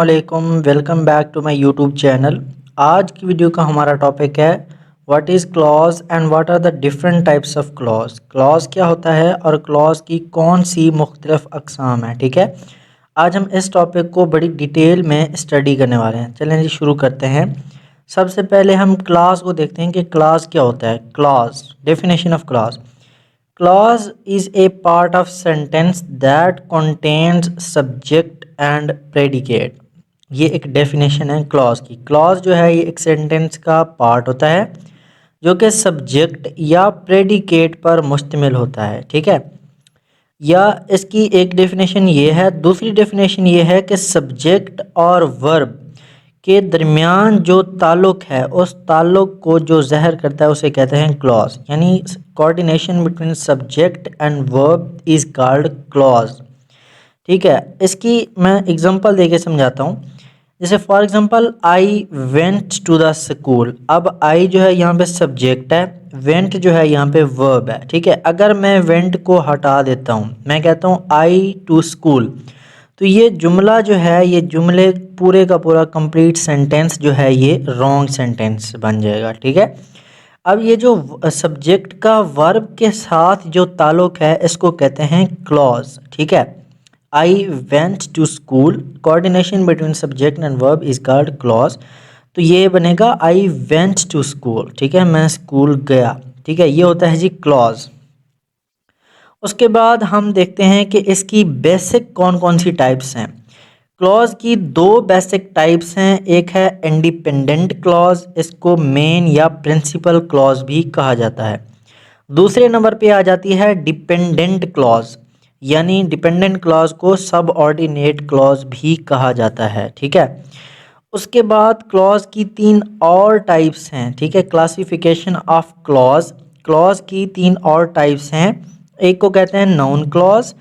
अस्सलामुअलैकुम, welcome back to my YouTube channel. आज की वीडियो का हमारा टॉपिक है what is clause and what are the different types of clause. Clause क्या होता है और क्लॉज की कौन सी मुख्तलिफ अक़साम है। ठीक है, आज हम इस टॉपिक को बड़ी डिटेल में स्टडी करने वाले हैं। चलें जी शुरू करते हैं। सबसे पहले हम क्लॉज को देखते हैं कि क्लॉज क्या होता है। Clause, definition of clause: clause is a part of sentence that contains subject and predicate। ये एक डेफिनेशन है क्लॉज की। क्लॉज जो है ये एक सेंटेंस का पार्ट होता है जो कि सब्जेक्ट या प्रेडिकेट पर मुश्तमिल होता है। ठीक है, या इसकी एक डेफिनेशन ये है। दूसरी डेफिनेशन ये है कि सब्जेक्ट और वर्ब के दरमियान जो ताल्लुक़ है उस ताल्लुक़ को जो ज़हर करता है उसे कहते हैं क्लॉज। यानी coordination between subject and verb is called clause. ठीक है, इसकी मैं एग्जांपल देके समझाता हूँ। जैसे for example, I went to the school. अब आई जो है यहाँ पे सब्जेक्ट है, वेंट जो है यहाँ पे वर्ब है। ठीक है, अगर मैं वेंट को हटा देता हूँ, मैं कहता हूँ आई टू स्कूल, तो ये जुमला जो है, ये जुमले पूरे का पूरा कंप्लीट सेंटेंस जो है ये रॉन्ग सेंटेंस बन जाएगा। ठीक है, अब ये जो सब्जेक्ट का वर्ब के साथ जो ताल्लुक है इसको कहते हैं क्लॉज। ठीक है, I went to school, coordination between subject and verb is called clause. तो ये बनेगा आई वेंट टू स्कूल। ठीक है, मैं स्कूल गया। ठीक है, ये होता है जी क्लॉज। उसके बाद हम देखते हैं कि इसकी बेसिक कौन कौन सी टाइप्स हैं। क्लॉज की दो बेसिक टाइप्स हैं। एक है इंडिपेंडेंट क्लॉज, इसको मेन या प्रिंसिपल क्लॉज भी कहा जाता है। दूसरे नंबर पे आ जाती है डिपेंडेंट क्लॉज, यानी डिपेंडेंट क्लॉज को सबऑर्डिनेट क्लॉज भी कहा जाता है। ठीक है, उसके बाद क्लॉज की तीन और टाइप्स हैं। ठीक है, क्लासिफिकेशन ऑफ क्लॉज, क्लॉज की तीन और टाइप्स हैं। एक को कहते हैं नाउन क्लॉज,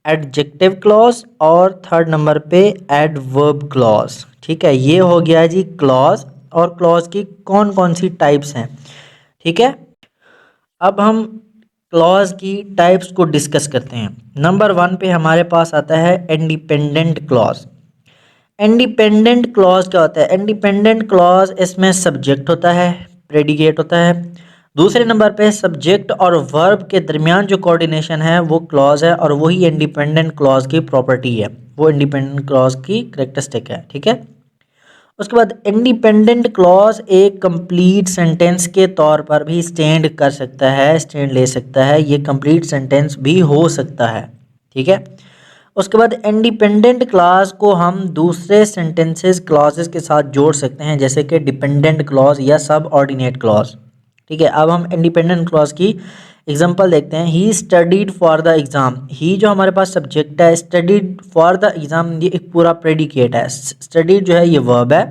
एडजेक्टिव क्लॉज और थर्ड नंबर पे एडवर्ब क्लॉज। ठीक है, ये हो गया जी क्लॉज, और क्लॉज की कौन कौन सी टाइप्स हैं। ठीक है, अब हम क्लॉज की टाइप्स को डिस्कस करते हैं। नंबर 1 पे हमारे पास आता है इंडिपेंडेंट क्लॉज। इंडिपेंडेंट क्लॉज क्या होता है? इंडिपेंडेंट क्लॉज, इसमें सब्जेक्ट होता है, प्रेडिकेट होता है। दूसरे नंबर पे सब्जेक्ट और वर्ब के दरमियान जो कोऑर्डिनेशन है वो क्लॉज है, और वही इंडिपेंडेंट क्लॉज की प्रॉपर्टी है, वो इंडिपेंडेंट क्लॉज की करेक्टरिस्टिक है। ठीक है, उसके बाद इंडिपेंडेंट क्लॉज एक कंप्लीट सेंटेंस के तौर पर भी स्टैंड कर सकता है, स्टैंड ले सकता है, ये कंप्लीट सेंटेंस भी हो सकता है। ठीक है, उसके बाद इंडिपेंडेंट क्लॉज को हम दूसरे सेंटेंसेस क्लॉजेस के साथ जोड़ सकते हैं, जैसे कि डिपेंडेंट क्लॉज या सब ऑर्डिनेट क्लॉज। ठीक है, अब हम इंडिपेंडेंट क्लॉज की एग्जांपल देखते हैं। He studied for the exam. He जो हमारे पास सब्जेक्ट है, स्टडीड फॉर द एग्ज़ाम ये एक पूरा प्रेडिकेट है। स्टडीड जो है ये वर्ब है,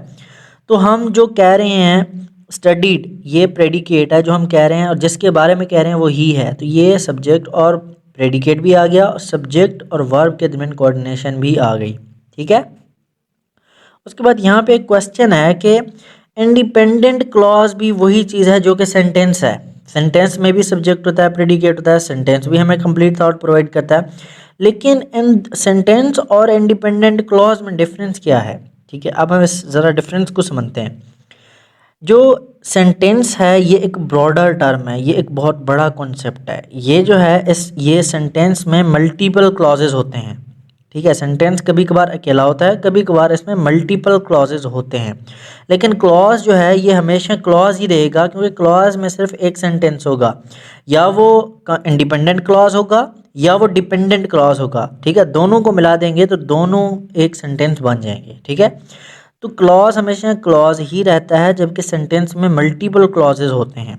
तो हम जो कह रहे हैं स्टडीड ये प्रेडिकेट है जो हम कह रहे हैं, और जिसके बारे में कह रहे हैं वो ही है। तो ये सब्जेक्ट और प्रेडिकेट भी आ गया, और सब्जेक्ट और वर्ब के दरमियान कोऑर्डिनेशन भी आ गई। ठीक है, उसके बाद यहाँ पे एक क्वेश्चन है कि इंडिपेंडेंट क्लॉज भी वही चीज़ है जो कि सेंटेंस है। सेंटेंस में भी सब्जेक्ट होता है, प्रेडिकेट होता है, सेंटेंस भी हमें कंप्लीट थॉट प्रोवाइड करता है, लेकिन इन सेंटेंस और इंडिपेंडेंट क्लॉज में डिफरेंस क्या है। ठीक है, अब हम इस ज़रा डिफरेंस को समझते हैं। जो सेंटेंस है ये एक ब्रॉडर टर्म है, ये एक बहुत बड़ा कॉन्सेप्ट है। ये जो है ये सेंटेंस में मल्टीपल क्लॉजेज होते हैं। ठीक है, सेंटेंस कभी कभार अकेला होता है, कभी कभार इसमें मल्टीपल क्लॉजेज होते हैं, लेकिन क्लॉज जो है ये हमेशा क्लॉज ही रहेगा, क्योंकि क्लॉज में सिर्फ एक सेंटेंस होगा, या वो इंडिपेंडेंट क्लॉज होगा या वो डिपेंडेंट क्लॉज होगा। ठीक है, दोनों को मिला देंगे तो दोनों एक सेंटेंस बन जाएंगे। ठीक है, तो क्लॉज हमेशा क्लॉज ही रहता है, जबकि सेंटेंस में मल्टीपल क्लॉजेज होते हैं।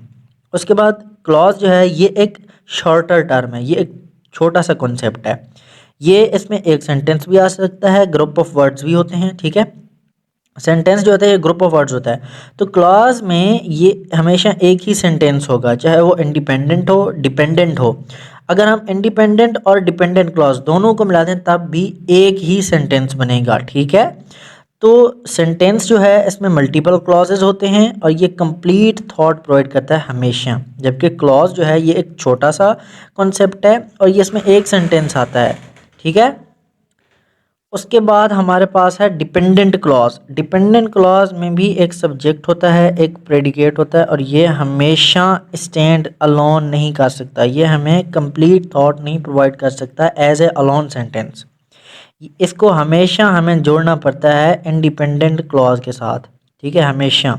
उसके बाद क्लॉज जो है ये एक शॉर्टर टर्म है, ये एक छोटा सा कॉन्सेप्ट है। ये इसमें एक सेंटेंस भी आ सकता है, ग्रुप ऑफ वर्ड्स भी होते हैं। ठीक है, सेंटेंस जो होता है ये ग्रुप ऑफ वर्ड्स होता है, तो क्लॉज में ये हमेशा एक ही सेंटेंस होगा, चाहे वो इंडिपेंडेंट हो डिपेंडेंट हो। अगर हम इंडिपेंडेंट और डिपेंडेंट क्लॉज दोनों को मिला दें तब भी एक ही सेंटेंस बनेगा। ठीक है, तो सेंटेंस जो है इसमें मल्टीपल क्लॉजेज होते हैं, और ये कंप्लीट थॉट प्रोवाइड करता है हमेशा, जबकि क्लॉज जो है ये एक छोटा सा कॉन्सेप्ट है और ये इसमें एक सेंटेंस आता है। ठीक है, उसके बाद हमारे पास है डिपेंडेंट क्लॉज। डिपेंडेंट क्लॉज में भी एक सब्जेक्ट होता है, एक प्रेडिकेट होता है, और ये हमेशा स्टैंड अलोन नहीं कर सकता, ये हमें कंप्लीट थॉट नहीं प्रोवाइड कर सकता एज ए अलोन सेंटेंस। इसको हमेशा हमें जोड़ना पड़ता है इंडिपेंडेंट क्लॉज के साथ, ठीक है, हमेशा।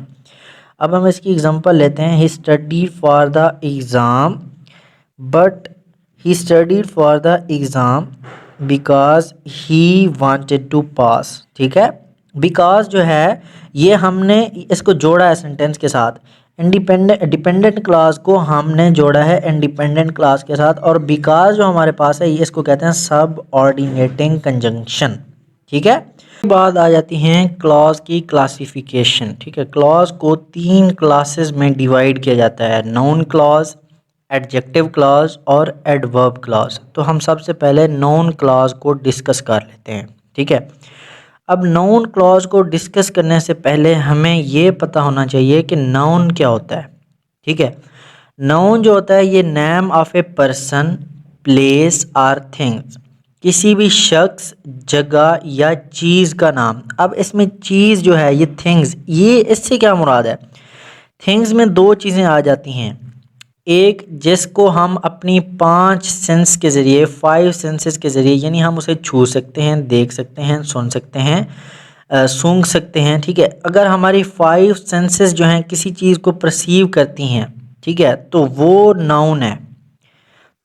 अब हम इसकी एग्जांपल लेते हैं। He studied for the exam but he studied for the exam because he wanted to pass, ठीक है। बिकॉज जो है ये हमने इसको जोड़ा है सेंटेंस के साथ। इंडिपेंडेंट डिपेंडेंट क्लास को हमने जोड़ा है इंडिपेंडेंट क्लास के साथ, और बिकॉज जो हमारे पास है ये इसको कहते हैं सब ऑर्डिनेटिंग कंजंक्शन, ठीक है। बाद आ जाती हैं क्लॉज की क्लासिफिकेशन, ठीक है। क्लॉज को 3 क्लासेस में डिवाइड किया जाता है, नाउन क्लॉज, एडजेक्टिव क्लॉज और एडवर्ब क्लॉज। तो हम सबसे पहले नाउन क्लॉज को डिस्कस कर लेते हैं, ठीक है। अब नाउन क्लॉज को डिस्कस करने से पहले हमें ये पता होना चाहिए कि नाउन क्या होता है, ठीक है। नाउन जो होता है ये name of a person, place और थिंग्स, किसी भी शख्स, जगह या चीज़ का नाम। अब इसमें चीज़ जो है ये थिंग्स, ये इससे क्या मुराद है? थिंग्स में 2 चीज़ें आ जाती हैं। एक जिसको हम अपनी 5 सेंस के ज़रिए, 5 सेंसेस के ज़रिए, यानी हम उसे छू सकते हैं, देख सकते हैं, सुन सकते हैं, सूंघ सकते हैं, ठीक है। अगर हमारी 5 सेंसेस जो हैं किसी चीज़ को परसीव करती हैं, ठीक है, तो वो नाउन है,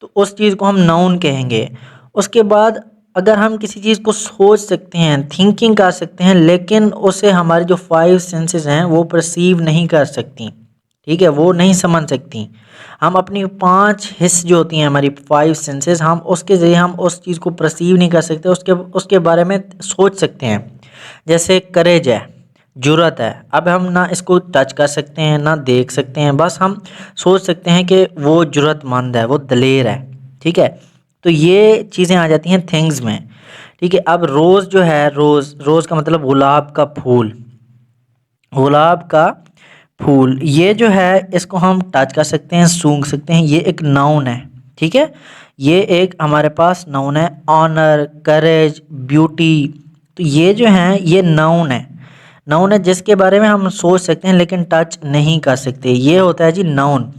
तो उस चीज़ को हम नाउन कहेंगे। उसके बाद अगर हम किसी चीज़ को सोच सकते हैं, थिंकिंग कर सकते हैं, लेकिन उसे हमारी जो 5 सेंसेस हैं वो परसीव नहीं कर सकती, ठीक है, वो नहीं समझ सकती। हम अपनी 5 हिस्स जो होती हैं, हमारी 5 सेंसेस, हम उसके ज़रिए हम उस चीज़ को परसीव नहीं कर सकते, उसके बारे में सोच सकते हैं। जैसे करेज है, जुर्रत है। अब हम ना इसको टच कर सकते हैं ना देख सकते हैं, बस हम सोच सकते हैं कि वो जुर्रतमंद है, वो दलेर है, ठीक है। तो ये चीज़ें आ जाती हैं थिंग्स में, ठीक है। अब रोज़ जो है, रोज़ का मतलब गुलाब का फूल, गुलाब का फूल, ये जो है इसको हम टच कर सकते हैं, सूंघ सकते हैं, ये एक नाउन है, ठीक है। ये एक हमारे पास नाउन है। ऑनर, करेज, ब्यूटी, तो ये जो हैं ये नाउन है। नाउन है जिसके बारे में हम सोच सकते हैं लेकिन टच नहीं कर सकते, ये होता है जी नाउन।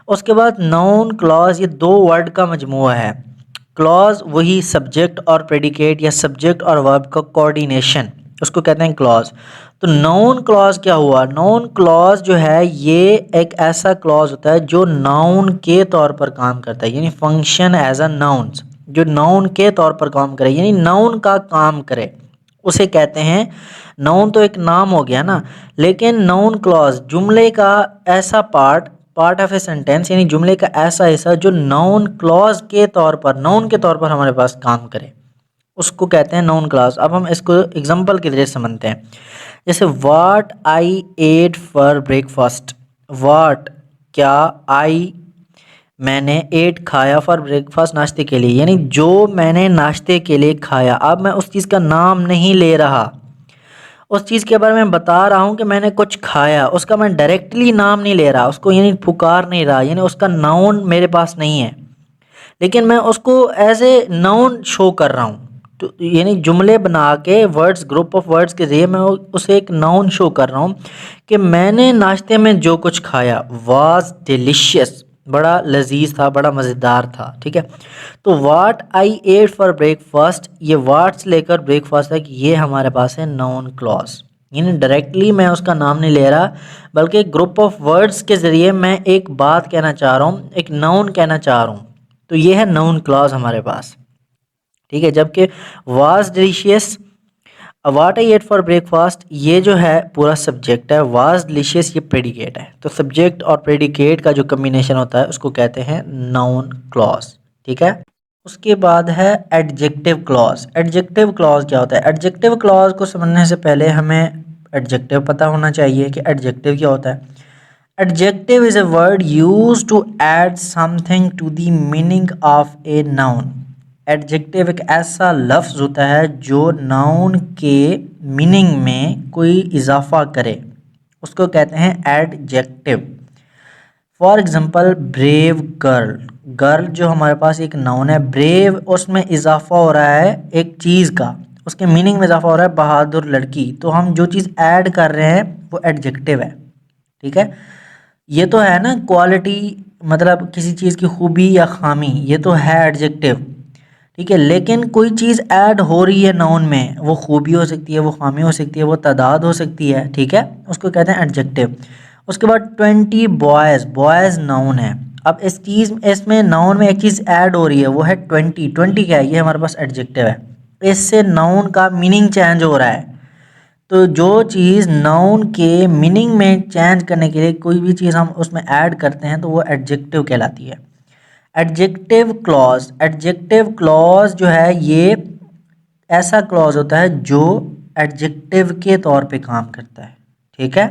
उसके बाद नाउन क्लॉज, ये 2 वर्ड का मजमूआ है। क्लॉज वही सब्जेक्ट और प्रेडिकेट या सब्जेक्ट और वर्ब का कोऑर्डिनेशन, उसको कहते हैं क्लॉज। तो नाउन क्लॉज क्या हुआ? नाउन क्लॉज जो है ये एक ऐसा क्लॉज होता है जो नाउन के तौर पर काम करता है, यानी फंक्शन एज अ नाउन, जो नाउन के तौर पर काम करे, यानी नाउन का काम करे, उसे कहते हैं। नाउन तो एक नाम हो गया ना, लेकिन नाउन क्लॉज जुमले का ऐसा पार्ट ऑफ ए सेंटेंस, यानी जुमले का ऐसा हिस्सा जो नाउन क्लॉज के तौर पर, नाउन के तौर पर हमारे पास काम करे, उसको कहते हैं नाउन क्लॉज। अब हम इसको एग्जांपल के जरिए समझते हैं। जैसे what I ate for breakfast, what क्या, आई मैंने, एट खाया, फॉर ब्रेकफास्ट नाश्ते के लिए, यानी जो मैंने नाश्ते के लिए खाया। अब मैं उस चीज़ का नाम नहीं ले रहा, उस चीज़ के बारे में बता रहा हूँ कि मैंने कुछ खाया, उसका मैं डायरेक्टली नाम नहीं ले रहा, उसको यानी पुकार नहीं रहा, यानी उसका नाउन मेरे पास नहीं है, लेकिन मैं उसको एज ए नाउन शो कर रहा हूँ। तो यानी जुमले बना के, वर्ड्स, ग्रुप ऑफ वर्ड्स के जरिए मैं उसे एक नाउन शो कर रहा हूँ कि मैंने नाश्ते में जो कुछ खाया वाज डिलीशियस, बड़ा लजीज था, बड़ा मज़ेदार था, ठीक है। तो वाट आई एट फॉर ब्रेकफास्ट, ये वाट से लेकर ब्रेकफास्ट तक ये हमारे पास है नाउन क्लॉज, यानी डायरेक्टली मैं उसका नाम नहीं ले रहा, बल्कि ग्रुप ऑफ वर्ड्स के ज़रिए मैं एक बात कहना चाह रहा हूँ, एक नाउन कहना चाह रहा हूँ। तो ये है नाउन क्लॉज हमारे पास, ठीक है। जबकि was delicious, what I ate for breakfast, ये जो है पूरा सब्जेक्ट है, वाज डिलीशियस ये प्रेडिकेट है। तो सब्जेक्ट और प्रेडिकेट का जो कम्बिनेशन होता है उसको कहते हैं नाउन क्लॉज, ठीक है। उसके बाद है एडजेक्टिव क्लॉज। एडजेक्टिव क्लॉज क्या होता है? एडजेक्टिव क्लॉज को समझने से पहले हमें एडजेक्टिव पता होना चाहिए कि एडजेक्टिव क्या होता है। Adjective is a word used to add something to the meaning of a noun. Adjective एक ऐसा लफ्ज़ होता है जो नाउन के मीनिंग में कोई इजाफा करे, उसको कहते हैं adjective. For example brave girl, girl जो हमारे पास एक नाउन है, ब्रेव उसमें इजाफा हो रहा है एक चीज़ का, उसके मीनिंग में इजाफा हो रहा है, बहादुर लड़की, तो हम जो चीज़ ऐड कर रहे हैं वो एडजेक्टिव है। ठीक है, ये तो है ना क्वालिटी, मतलब किसी चीज़ की खूबी या खामी, ये तो है एडजेक्टिव। ठीक है, लेकिन कोई चीज़ ऐड हो रही है नाउन में, वो खूबी हो सकती है, वो खामी हो सकती है, वो तादाद हो सकती है। ठीक है, उसको कहते हैं एडजेक्टिव। उसके बाद 20 बॉयज़, बॉयज़ नाउन है। अब इस चीज़ इसमें नाउन में एक चीज़ ऐड हो रही है, वो है 20। 20 क्या है, ये हमारे पास एडजेक्टिव है। इससे नाउन का मीनिंग चेंज हो रहा है। तो जो चीज़ नाउन के मीनिंग में चेंज करने के लिए कोई भी चीज़ हम उसमें ऐड करते हैं तो वो एडजेक्टिव कहलाती है। एडजेक्टिव क्लॉज, एडजेक्टिव क्लॉज जो है ये ऐसा क्लॉज होता है जो एडजेक्टिव के तौर पे काम करता है। ठीक है,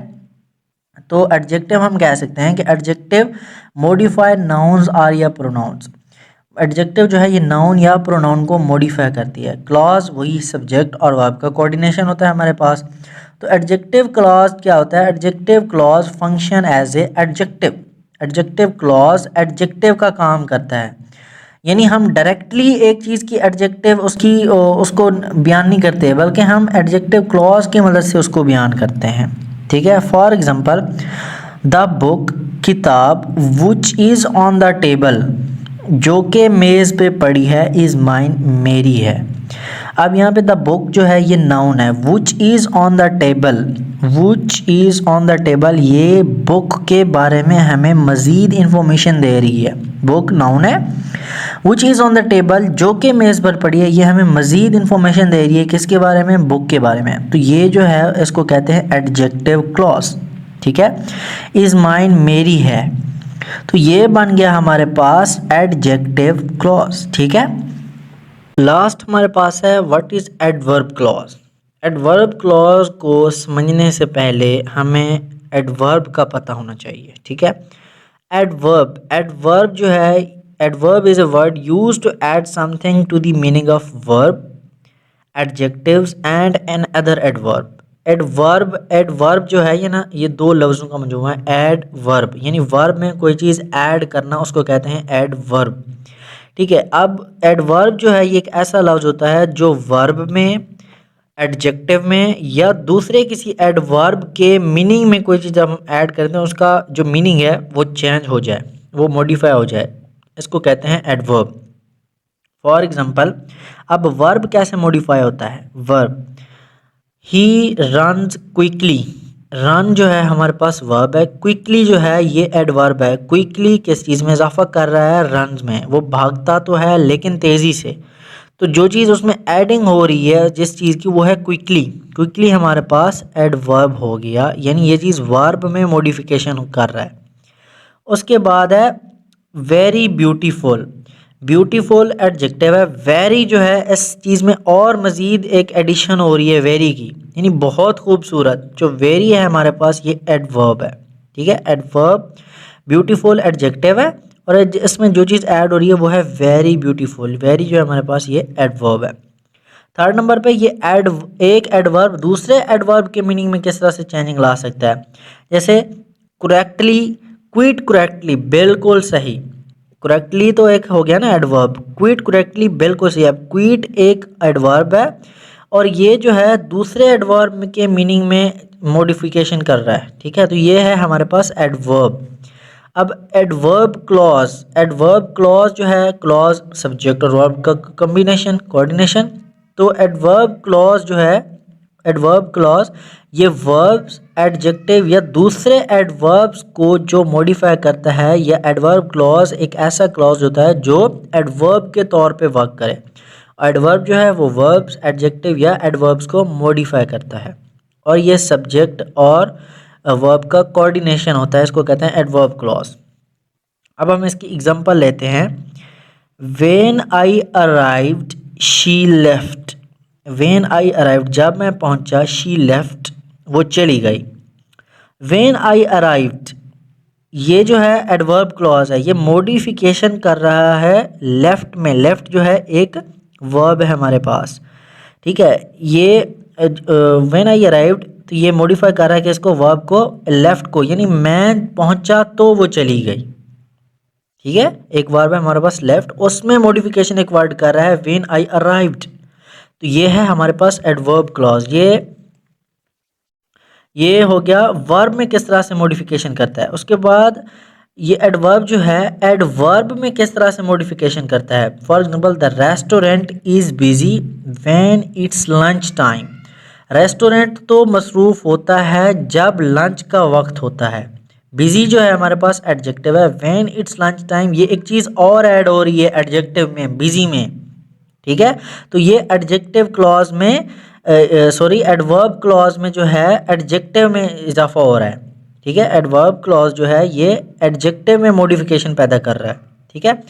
तो एडजेक्टिव हम कह सकते हैं कि एडजेक्टिव मॉडिफाई नाउन्स आर या प्रोनाउंस। एडजेक्टिव जो है ये नाउन या प्रोनाउन को मॉडिफाई करती है। क्लॉज वही सब्जेक्ट और वर्ब का कोऑर्डिनेशन होता है हमारे पास। तो एडजेक्टिव क्लॉज क्या होता है, adjective clause function as a adjective. Adjective clause adjective का काम करता है, यानी हम डायरेक्टली एक चीज़ की एडजेक्टिव उसको बयान नहीं करते, बल्कि हम एडजेक्टिव क्लॉज की मदद से उसको बयान करते हैं। ठीक है, फॉर एग्जांपल द बुक, किताब, which is on the table, जो कि मेज़ पे पड़ी है, इज़ माइन, मेरी है। अब यहाँ पे द बुक जो है ये नाउन है, which is on the table, which is on the table, ये बुक के बारे में हमें मज़ीद इंफॉर्मेशन दे रही है। बुक नाउन है, which is on the table, जो कि मेज़ पर पड़ी है, ये हमें मज़ीद इंफॉर्मेशन दे रही है किसके बारे में, बुक के बारे में। तो ये जो है इसको कहते हैं एडजेक्टिव क्लॉज। ठीक है, इज़ माइन, मेरी है, तो ये बन गया हमारे पास एडजेक्टिव क्लॉज। ठीक है, लास्ट हमारे पास है what is adverb clause. Adverb clause को समझने से पहले हमें एडवर्ब का पता होना चाहिए। ठीक है, एडवर्ब, एडवर्ब जो है, adverb is a word used to add something to the meaning of verb, adjectives and an other adverb. Adverb, adverb जो है ये ना, ये दो लफ्ज़ों का मजमूआ है। एडवर्ब यानी वर्ब में कोई चीज़ ऐड करना, उसको कहते हैं एडवर्ब। ठीक है, अब एडवर्ब जो है ये एक ऐसा लफ्ज़ होता है जो वर्ब में, एडजेक्टिव में या दूसरे किसी एडवर्ब के मीनिंग में कोई चीज़ जब हम ऐड करते हैं उसका जो मीनिंग है वो चेंज हो जाए, वो मॉडिफाई हो जाए, इसको कहते हैं एडवर्ब। फॉर एग्जांपल, अब वर्ब कैसे मॉडिफाई होता है, verb he runs quickly, run जो है हमारे पास वर्ब है, क्विकली जो है ये एडवर्ब है। क्विकली किस चीज़ में इजाफा कर रहा है, रन्स में, वो भागता तो है लेकिन तेज़ी से, तो जो चीज़ उसमें एडिंग हो रही है जिस चीज़ की, वो है क्विकली। क्विकली हमारे पास एडवर्ब हो गया, यानी ये चीज़ वर्ब में मॉडिफिकेशन कर रहा है। उसके बाद है वेरी ब्यूटीफुल, ब्यूटीफुल एडजेक्टिव है। वेरी जो है इस चीज़ में और मज़ीद एक एडिशन हो रही है वेरी की, यानी बहुत खूबसूरत, जो वेरी है हमारे पास ये एडवर्ब है। ठीक है, एडवर्ब, ब्यूटीफुल एडजेक्टिव है और इसमें जो चीज़ ऐड हो रही है वो है वेरी ब्यूटीफुल। वेरी जो है हमारे पास ये एडवर्ब है। थर्ड नंबर पे ये एक एडवर्ब दूसरे एडवर्ब के मीनिंग में किस तरह से चेंजिंग ला सकता है, जैसे करेक्टली, क्विट करेक्टली, बिल्कुल सही। करेक्टली तो एक हो गया ना एडवर्ब, क्विट करेक्टली बिल्कुल सही है। क्विट एक एडवर्ब है और ये जो है दूसरे एडवर्ब के मीनिंग में मॉडिफिकेशन कर रहा है। ठीक है, तो ये है हमारे पास एडवर्ब। अब एडवर्ब क्लॉज, एडवर्ब क्लॉज जो है, क्लॉज सब्जेक्ट और वर्ब का कॉम्बिनेशन, कोऑर्डिनेशन। तो एडवर्ब क्लॉज जो है, एडवर्ब क्लॉज ये वर्ब्स, एडजेक्टिव या दूसरे एडवर्ब्स को जो मॉडिफाई करता है, या एडवर्ब क्लॉज एक ऐसा क्लॉज होता है जो एडवर्ब के तौर पे वर्क करे। एडवर्ब जो है वो वर्ब्स, एडजेक्टिव या एडवर्ब्स को मॉडिफाई करता है और ये सब्जेक्ट और वर्ब का कोऑर्डिनेशन होता है, इसको कहते हैं एडवर्ब क्लॉज। अब हम इसकी एग्जांपल लेते हैं। When I arrived she left, when I arrived जब मैं पहुंचा, शी लेफ्ट वो चली गई। व्हेन आई अराइव्ड ये जो है एडवर्ब क्लॉज है, ये मॉडिफिकेशन कर रहा है लेफ्ट में। लेफ्ट जो है एक वर्ब है हमारे पास। ठीक है, ये व्हेन आई अराइव्ड तो ये मॉडिफाई कर रहा है कि इसको, वर्ब को, लेफ्ट को, यानी मैं पहुंचा तो वो चली गई। ठीक है, एक वर्ब है हमारे पास लेफ्ट, उसमें मॉडिफिकेशन एक वर्ड कर रहा है व्हेन आई अराइव्ड। तो ये है हमारे पास एडवर्ब क्लॉज। ये हो गया वर्ब में किस तरह से मॉडिफिकेशन करता है। उसके बाद ये एडवर्ब जो है एडवर्ब में किस तरह से मॉडिफिकेशन करता है। For example the restaurant is busy when it's lunch time. Restaurant तो मसरूफ़ होता है जब लंच का वक्त होता है। बिजी जो है हमारे पास एडजेक्टिव है, व्हेन इट्स लंच टाइम ये एक चीज़ और ऐड हो रही है एडजेक्टिव में, बिजी में, ठीक है। तो ये एडजेक्टिव क्लॉज में सॉरी एडवर्ब क्लॉज में जो है एडजेक्टिव में इजाफा हो रहा है, ठीक है। एडवर्ब क्लॉज जो है ये एडजेक्टिव में मॉडिफिकेशन पैदा कर रहा है, ठीक है।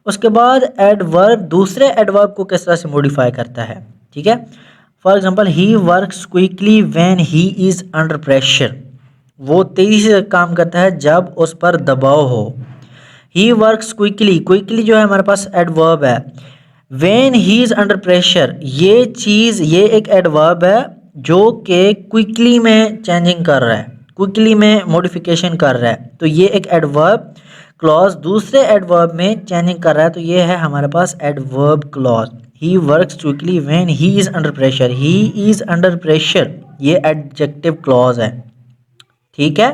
उसके बाद एडवर्ब दूसरे एडवर्ब को किस तरह से मॉडिफाई करता है, ठीक है। For example he works quickly when he is under pressure. वो तेज़ी से काम करता है जब उस पर दबाव हो। ही वर्क्स क्विकली, क्विकली जो है हमारे पास एडवर्ब है। When he is under pressure ये चीज़, ये एक एडवर्ब है जो कि क्विकली में चेंजिंग कर रहा है, क्विकली में मॉडिफिकेशन कर रहा है। तो ये एक एडवर्ब क्लॉज दूसरे एडवर्ब में चेंजिंग कर रहा है। तो ये है हमारे पास adverb clause. He works quickly when he is under pressure. He is under pressure ये एडजेक्टिव क्लॉज है, ठीक है।